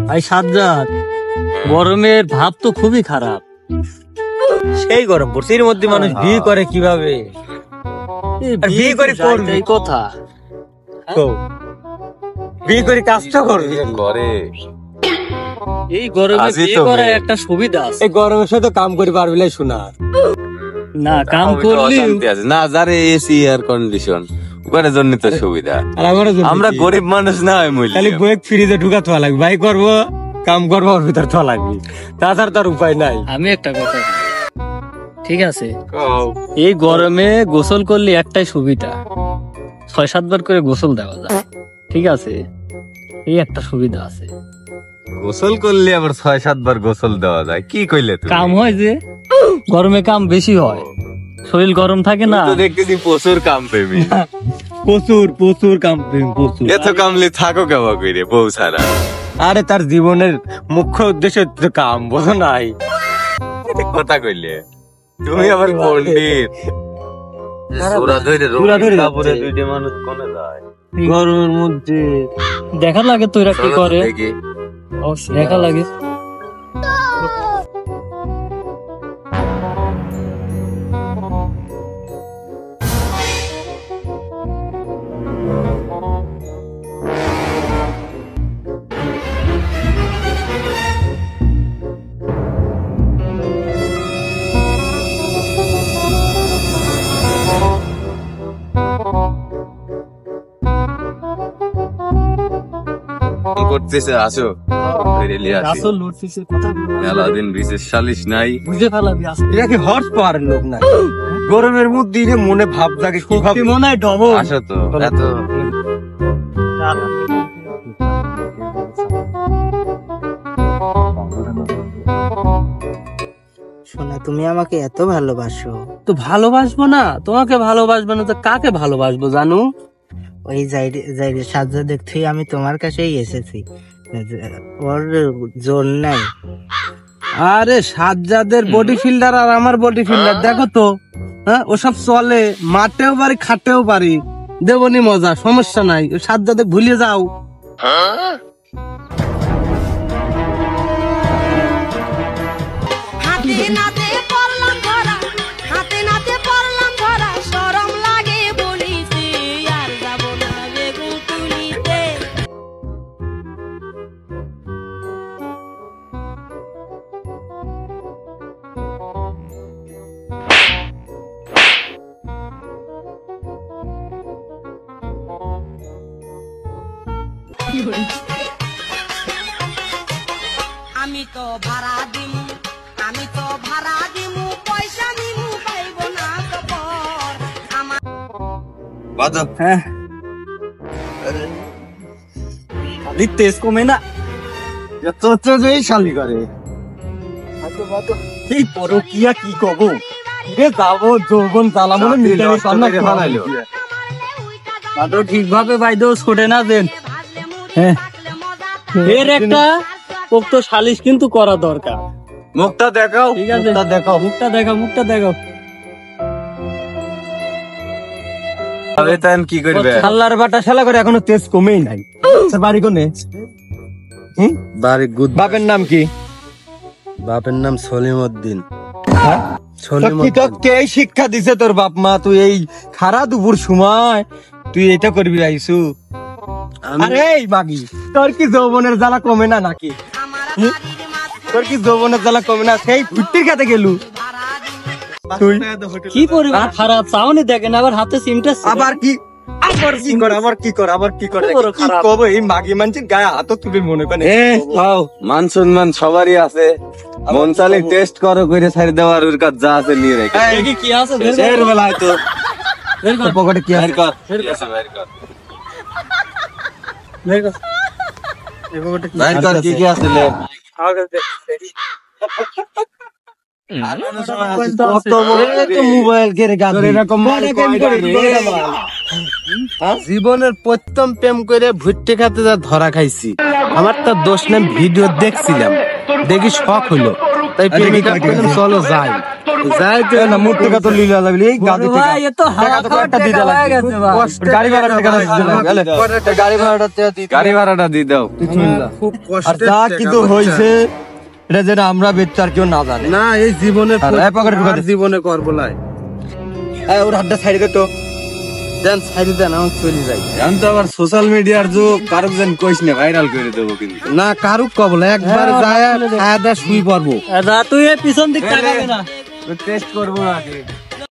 ভাই সাজ্জাদ, গরমের ভাব তো খুবই খারাপ। সেই গরম পড়ছে, এর মধ্যে মানুষ বিয়ে করে কিভাবে? বিয়ে করে করবে কথা, বিয়ে করে কাজটা করবে করে এই গরমে বিয়ে করার একটা সুবিধা আছে। এই গরমের সাথে কাম করে পারবি না শোনা না কাম করলি না, যারে এসি এয়ার কন্ডিশন ওখানের জন্য তো সুবিধা। আর আমারও জন্য আমরা কি? গরিব মানুষ না হয় মূল্য খালি বইক ফ্রিজে ঢুকা থোয়া লাগবে, ভাই করবো কাম করবো ওর ভিতর থোয়া লাগবে, তাছাড়া তার উপায় নাই। আমি একটা কথা বলি। ঠিক আছে, এই গরমে গোসল করলে একটাই সুবিধা, 6-7 বার করে গোসল দেওয়া যায়। ঠিক আছে, এই একটা সুবিধা আছে। গোসল করলে আবার 6-7 বার গোসল দেওয়া যায়, কি কইলে তুই? কাম হয় যে গরমে কাম বেশি হয়, শরীর গরম থাকে না। তো দেখতেছি প্রচুর কাম পেমি, প্রচুর প্রচুর কাম প্রচুর। এত কামলি থাকো কেমন করে বউ ছাড়া? আরে তার জীবনের মুখ্য উদ্দেশ্য তো কাম, বোঝো নাই? কথা কইলে তুমি আবার পণ্ডিত। সুরা ধরে সুরা ধরে তারপরে যাচ্ছে। দুইটা মানুষ কোনে যায়? গরমের মধ্যে দেখা লাগে তো এরা কি করে, দেখি। দেখা লাগে। করতেছে আসো রেলি আসি। আসল লুটতেছে কথা বলে। মেলা দিন বিশেষ সালিশ নাই। বুঝে ফেলাবি আজকে। এরা কি হর্স পাওয়ারের লোক না? গরমের মধ্যে এর মনে ভাব থাকে কি ভাবে? শক্তি মনে হয় ডবল। আসো তো এত শোনা, তুমি আমাকে এত ভালোবাসো। তো ভালোবাসবো না, তোমাকে ভালোবাসবো না তো কাকে ভালোবাসবো জানো? ওই যাইরে সাজ্জা দেখতে আমি তোমার কাছেই এসেছি, ওর জোর নাই। আরে সাজ্জাদের বডি ফিল্ডার আর আমার বডি ফিল্ডার দেখো তো, হ্যাঁ ওসব চলে, মাঠেও পারি খাটেও পারি, দেবনি মজা, সমস্যা নাই। ওই সাজ্জাদে ভুলে যাও। হাতে নাতে পড়লাম ধরা, হাতে নাতে পড়লাম ধরা, শরম লাগে বলিতে আর যাব না বেগুন তুলিতে। আমি তো ভাড়া দিমু, আমি তো ভাড়া দিমু, পয়সা নিমু পাইব না তো পর আমার। বাদো। হ্যাঁ শালি তেজ কমে না, এত এই শালি করে। এই পরকিয়া কি কব রে, যাবো যৌবন জ্বালা মনে মিটারে সামনে ফালাইলো। তো ঠিকভাবে বাইদেও ছোটে না দেন। হ্যাঁ, এর একটা পোক্ত সালিশ কিন্তু করা দরকার। মুখটা দেখাও, ঠিক আছে, মুখটা দেখাও। মুখটা দেখাও, মুখটা দেখাও। তবে তান কি করবে? আল্লাহর বাটা শালা করে এখনো তেজ কমেই নাই। স্যার বাড়ি কোনে? বাড়ি গুড। বাপের নাম কি? বাপের নাম সলিমউদ্দিন। কে শিক্ষা দিছে তোর বাপ মা? তুই এই খারা দুপুর সময় তুই এটা করবি আইসু? আরে এই মাগি, তোর কি যৌবনের জ্বালা কমে না নাকি? তোর কি যৌবনের জ্বালা কমে না? সেই ভুট্টির খেতে গেলু তুই? কি পরিমাণ খারাপ চাউনি দেখেন, আবার হাতে সিমটা আবার কি আবার কি কর, আবার কি কর, আবার কি করে বড় খারাপ। কব? এই মাগি মানছির গায়ে হাত তুলে মনে করে মান সম্মান সবারই আছে, মন চালে টেস্ট করো করে ছাড়ি দেওয়ার ওর কাছে যা আছে নিয়ে রেখে। দেখি কি আছে, বের এর কর। বেলায় তো বের কর, পকেটে কি আছে? বের কর, কি আছে বের কর। বের কর। বের কর কি কি আছে লে। কত বড় তো মোবাইল কেড়ে গাছ এরকম জীবনের প্রথম প্রেম করে ভুট্টে খাতে যা ধরা খাইছি, আমার তো দোষ নেই। ভিডিও দেখছিলাম, দেখি শখ হলো, তাই প্রেমিকা বললাম চলো যাই। যাই তো না মোট টাকা তো লিলা লাগলি এই গাড়ি বড় ভাই, এ তো হাওয়া খাওয়ার একটা দিতে টাকা হয়ে লাগবে গেছে ভাই। গাড়ি ভাড়া টাকা দিতে লাগবে গাড়ি ভাড়াটা গাড়ি ভাড়াটা দিয়ে দাও। খুব আর কষ্ট যা কিন্তু হইছে এটা যেটা আমরা বেচতে আর কেউ না জানে না এই জীবনে আর এই পকেটে ঢুকা দে। জীবনে করবো লাই ওর হাতটা সাইডে দে তো দেন ছাড়ি দেন আমি চলে যাই এখন তো আবার সোশ্যাল মিডিয়ার যুগ, কারোর যেন কইস না, ভাইরাল করে দেবো কিন্তু। না কারুক কবলে একবার যায় খাওয়া দাওয়া শুই পড়বো যা তুই এই পিছন দিক তাকাবে না। টেস্ট করবো আগে।